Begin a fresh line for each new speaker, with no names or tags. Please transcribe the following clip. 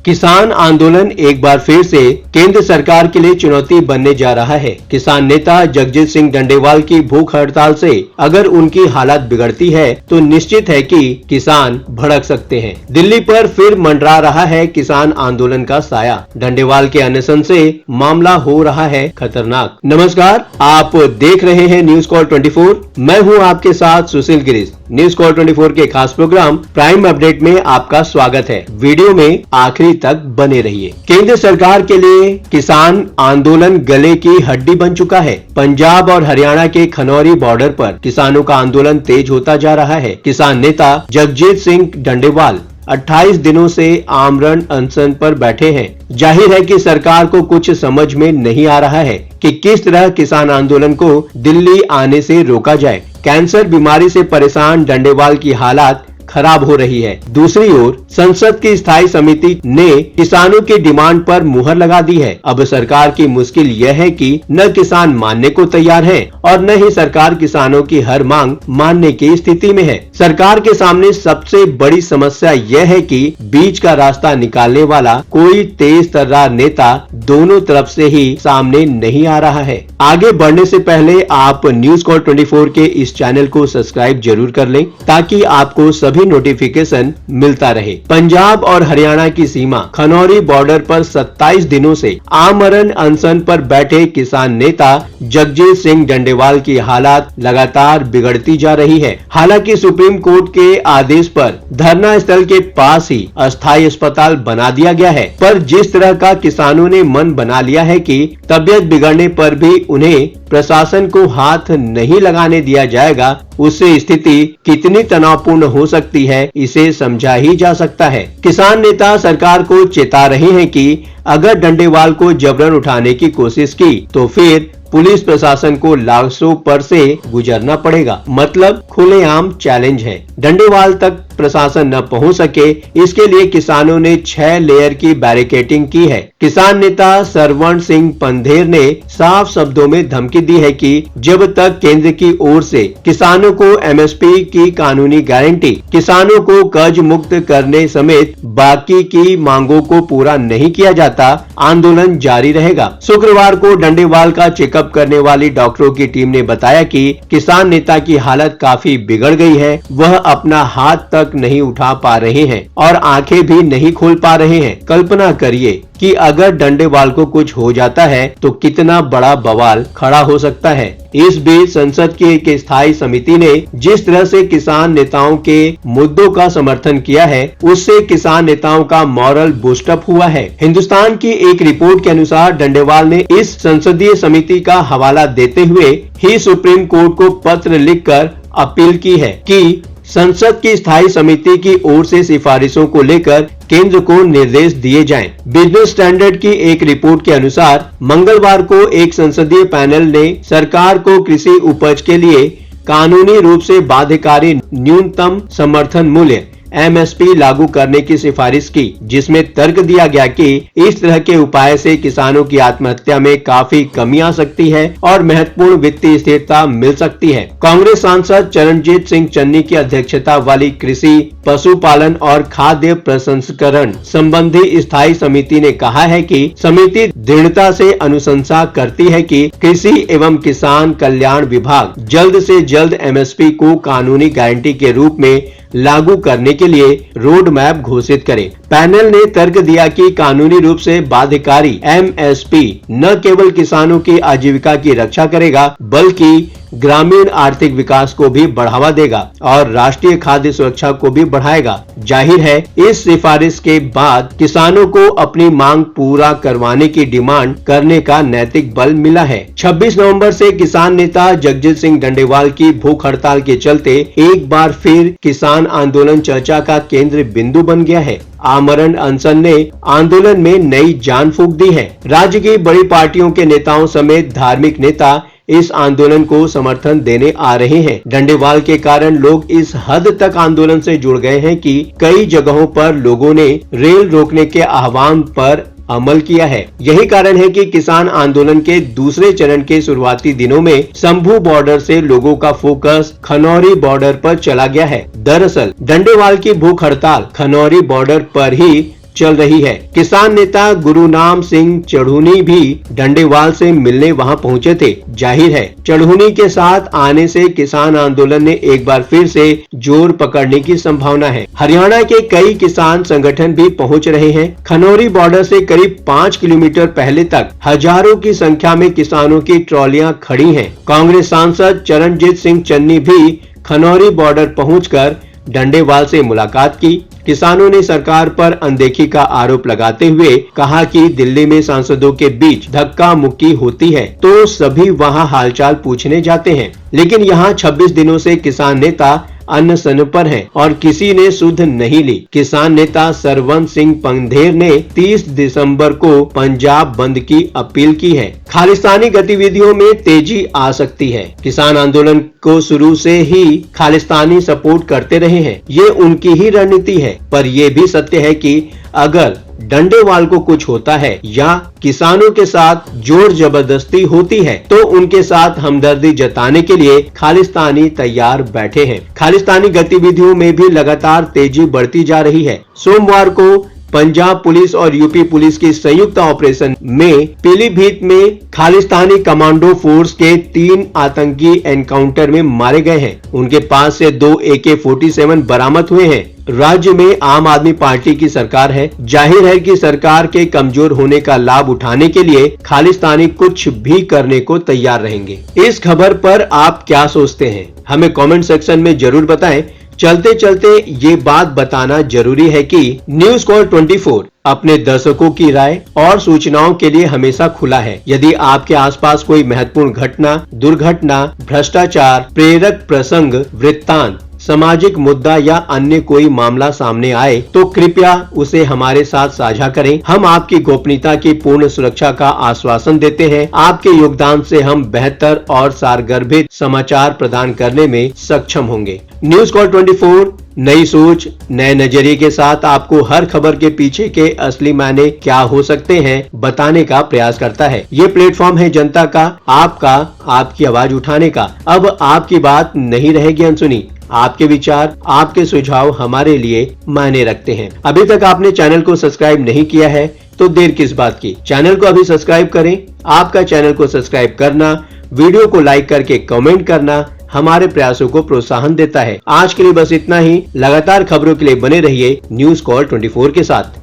किसान आंदोलन एक बार फिर से केंद्र सरकार के लिए चुनौती बनने जा रहा है। किसान नेता जगजीत सिंह डंडेवाल की भूख हड़ताल से अगर उनकी हालत बिगड़ती है तो निश्चित है कि किसान भड़क सकते हैं। दिल्ली पर फिर मंडरा रहा है किसान आंदोलन का साया। डंडेवाल के अनशन से मामला हो रहा है खतरनाक। नमस्कार, आप देख रहे हैं न्यूज कॉल 24। मैं हूं आपके साथ सुशील गिरीश। न्यूज कॉल 24 के खास प्रोग्राम प्राइम अपडेट में आपका स्वागत है। वीडियो में आखिरी तक बने रहिए। केंद्र सरकार के लिए किसान आंदोलन गले की हड्डी बन चुका है। पंजाब और हरियाणा के खनौरी बॉर्डर पर किसानों का आंदोलन तेज होता जा रहा है। किसान नेता जगजीत सिंह डंडेवाल 28 दिनों से आमरण अनशन पर बैठे हैं। जाहिर है कि सरकार को कुछ समझ में नहीं आ रहा है कि किस तरह किसान आंदोलन को दिल्ली आने से रोका जाए। कैंसर बीमारी से परेशान डंडेवाल की हालत खराब हो रही है। दूसरी ओर संसद की स्थायी समिति ने किसानों की डिमांड पर मुहर लगा दी है। अब सरकार की मुश्किल यह है कि न किसान मानने को तैयार है और न ही सरकार किसानों की हर मांग मानने की स्थिति में है। सरकार के सामने सबसे बड़ी समस्या यह है कि बीच का रास्ता निकालने वाला कोई तेज तर्रार नेता दोनों तरफ से ही सामने नहीं आ रहा है। आगे बढ़ने से पहले आप न्यूज कॉल 24 के इस चैनल को सब्सक्राइब जरूर कर लें ताकि आपको सभी नोटिफिकेशन मिलता रहे। पंजाब और हरियाणा की सीमा खनौरी बॉर्डर पर 27 दिनों से आमरण अनशन पर बैठे किसान नेता जगजीत सिंह डंडेवाल की हालत लगातार बिगड़ती जा रही है। हालांकि सुप्रीम कोर्ट के आदेश पर धरना स्थल के पास ही अस्थायी अस्पताल बना दिया गया है, पर जिस तरह का किसानों ने मन बना लिया है कि तबियत बिगड़ने पर भी उन्हें प्रशासन को हाथ नहीं लगाने दिया जाएगा, उससे स्थिति कितनी तनावपूर्ण हो सकती है इसे समझा ही जा सकता है। किसान नेता सरकार को चेता रहे हैं कि अगर डंडेवाल को जबरन उठाने की कोशिश की तो फिर पुलिस प्रशासन को लाशों पर से गुजरना पड़ेगा। मतलब खुलेआम चैलेंज है। डंडेवाल तक प्रशासन न पहुंच सके, इसके लिए किसानों ने 6 लेयर की बैरिकेडिंग की है। किसान नेता सरवण सिंह पंधेर ने साफ शब्दों में धमकी दी है कि जब तक केंद्र की ओर से किसानों को एमएसपी की कानूनी गारंटी, किसानों को कर्ज मुक्त करने समेत बाकी की मांगों को पूरा नहीं किया जाता, आंदोलन जारी रहेगा। शुक्रवार को डंडेवाल का चेकअप करने वाली डॉक्टरों की टीम ने बताया कि किसान नेता की हालत काफी बिगड़ गई है। वह अपना हाथ तक नहीं उठा पा रहे हैं और आंखें भी नहीं खोल पा रहे हैं। कल्पना करिए कि अगर डंडेवाल को कुछ हो जाता है तो कितना बड़ा बवाल खड़ा हो सकता है। इस बीच संसद की एक स्थायी समिति ने जिस तरह से किसान नेताओं के मुद्दों का समर्थन किया है, उससे किसान नेताओं का मॉरल बूस्टअप हुआ है। हिंदुस्तान की एक रिपोर्ट के अनुसार डंडेवाल ने इस संसदीय समिति का हवाला देते हुए ही सुप्रीम कोर्ट को पत्र लिखकर अपील की है कि संसद की स्थायी समिति की ओर से सिफारिशों को लेकर केंद्र को निर्देश दिए जाएं। बिजनेस स्टैंडर्ड की एक रिपोर्ट के अनुसार मंगलवार को एक संसदीय पैनल ने सरकार को कृषि उपज के लिए कानूनी रूप से बाध्यकारी न्यूनतम समर्थन मूल्य एमएसपी लागू करने की सिफारिश की, जिसमें तर्क दिया गया कि इस तरह के उपाय से किसानों की आत्महत्या में काफी कमी आ सकती है और महत्वपूर्ण वित्तीय स्थिरता मिल सकती है। कांग्रेस सांसद चरणजीत सिंह चन्नी की अध्यक्षता वाली कृषि, पशुपालन और खाद्य प्रसंस्करण संबंधी स्थायी समिति ने कहा है कि समिति दृढ़ता से अनुशंसा करती है कि कृषि एवं किसान कल्याण विभाग जल्द से जल्द एमएसपी को कानूनी गारंटी के रूप में लागू करने के लिए रोड मैप घोषित करे। पैनल ने तर्क दिया कि कानूनी रूप से बाध्यकारी एमएसपी न केवल किसानों की आजीविका की रक्षा करेगा बल्कि ग्रामीण आर्थिक विकास को भी बढ़ावा देगा और राष्ट्रीय खाद्य सुरक्षा को भी बढ़ाएगा। जाहिर है इस सिफारिश के बाद किसानों को अपनी मांग पूरा करवाने की डिमांड करने का नैतिक बल मिला है। 26 नवंबर से किसान नेता जगजीत सिंह डंडेवाल की भूख हड़ताल के चलते एक बार फिर किसान आंदोलन चर्चा का केंद्र बिंदु बन गया है। आमरण अनशन ने आंदोलन में नई जान फूंक दी है। राज्य की बड़ी पार्टियों के नेताओं समेत धार्मिक नेता इस आंदोलन को समर्थन देने आ रहे हैं। डंडेवाल के कारण लोग इस हद तक आंदोलन से जुड़ गए हैं कि कई जगहों पर लोगों ने रेल रोकने के आह्वान पर अमल किया है। यही कारण है कि किसान आंदोलन के दूसरे चरण के शुरुआती दिनों में शंभू बॉर्डर से लोगों का फोकस खनौरी बॉर्डर पर चला गया है। दरअसल डंडेवाल की भूख हड़ताल खनौरी बॉर्डर पर ही चल रही है। किसान नेता गुरुनाम सिंह चढ़ूनी भी डंडेवाल से मिलने वहां पहुंचे थे। जाहिर है चढ़ूनी के साथ आने से किसान आंदोलन ने एक बार फिर से जोर पकड़ने की संभावना है। हरियाणा के कई किसान संगठन भी पहुंच रहे हैं। खनौरी बॉर्डर से करीब 5 किलोमीटर पहले तक हजारों की संख्या में किसानों की ट्रॉलियां खड़ी हैं। कांग्रेस सांसद चरणजीत सिंह चन्नी भी खनौरी बॉर्डर पहुंचकर डंडेवाल से मुलाकात की। किसानों ने सरकार पर अनदेखी का आरोप लगाते हुए कहा कि दिल्ली में सांसदों के बीच धक्का मुक्की होती है तो सभी वहां हालचाल पूछने जाते हैं, लेकिन यहां 26 दिनों से किसान नेता अनशन पर हैं और किसी ने सुध नहीं ली। किसान नेता सरवंत सिंह पंधेर ने 30 दिसंबर को पंजाब बंद की अपील की है। खालिस्तानी गतिविधियों में तेजी आ सकती है। किसान आंदोलन को शुरू से ही खालिस्तानी सपोर्ट करते रहे हैं, ये उनकी ही रणनीति है। पर यह भी सत्य है कि अगर डंडेवाल को कुछ होता है या किसानों के साथ जोर जबरदस्ती होती है तो उनके साथ हमदर्दी जताने के लिए खालिस्तानी तैयार बैठे हैं। खालिस्तानी गतिविधियों में भी लगातार तेजी बढ़ती जा रही है। सोमवार को पंजाब पुलिस और यूपी पुलिस की संयुक्त ऑपरेशन में पीलीभीत में खालिस्तानी कमांडो फोर्स के 3 आतंकी एनकाउंटर में मारे गए हैं। उनके पास से 2 AK-47 बरामद हुए हैं। राज्य में आम आदमी पार्टी की सरकार है। जाहिर है कि सरकार के कमजोर होने का लाभ उठाने के लिए खालिस्तानी कुछ भी करने को तैयार रहेंगे। इस खबर पर आप क्या सोचते हैं, हमें कमेंट सेक्शन में जरूर बताएं। चलते चलते ये बात बताना जरूरी है कि न्यूज़ कॉल 24 अपने दर्शकों की राय और सूचनाओं के लिए हमेशा खुला है। यदि आपके आसपास कोई महत्वपूर्ण घटना, दुर्घटना, भ्रष्टाचार, प्रेरक प्रसंग, वृत्तांत, सामाजिक मुद्दा या अन्य कोई मामला सामने आए तो कृपया उसे हमारे साथ साझा करें। हम आपकी गोपनीयता की पूर्ण सुरक्षा का आश्वासन देते हैं। आपके योगदान से हम बेहतर और सारगर्भित समाचार प्रदान करने में सक्षम होंगे। न्यूज़ कॉल 24 नई सोच, नए नजरिए के साथ आपको हर खबर के पीछे के असली मायने क्या हो सकते हैं बताने का प्रयास करता है। ये प्लेटफॉर्म है जनता का, आपका, आपकी आवाज उठाने का। अब आपकी बात नहीं रहेगी अनसुनी। आपके विचार, आपके सुझाव हमारे लिए मायने रखते हैं। अभी तक आपने चैनल को सब्सक्राइब नहीं किया है तो देर किस बात की, चैनल को अभी सब्सक्राइब करें। आपका चैनल को सब्सक्राइब करना, वीडियो को लाइक करके कमेंट करना हमारे प्रयासों को प्रोत्साहन देता है। आज के लिए बस इतना ही। लगातार खबरों के लिए बने रहिए न्यूज़ कॉल 24 के साथ।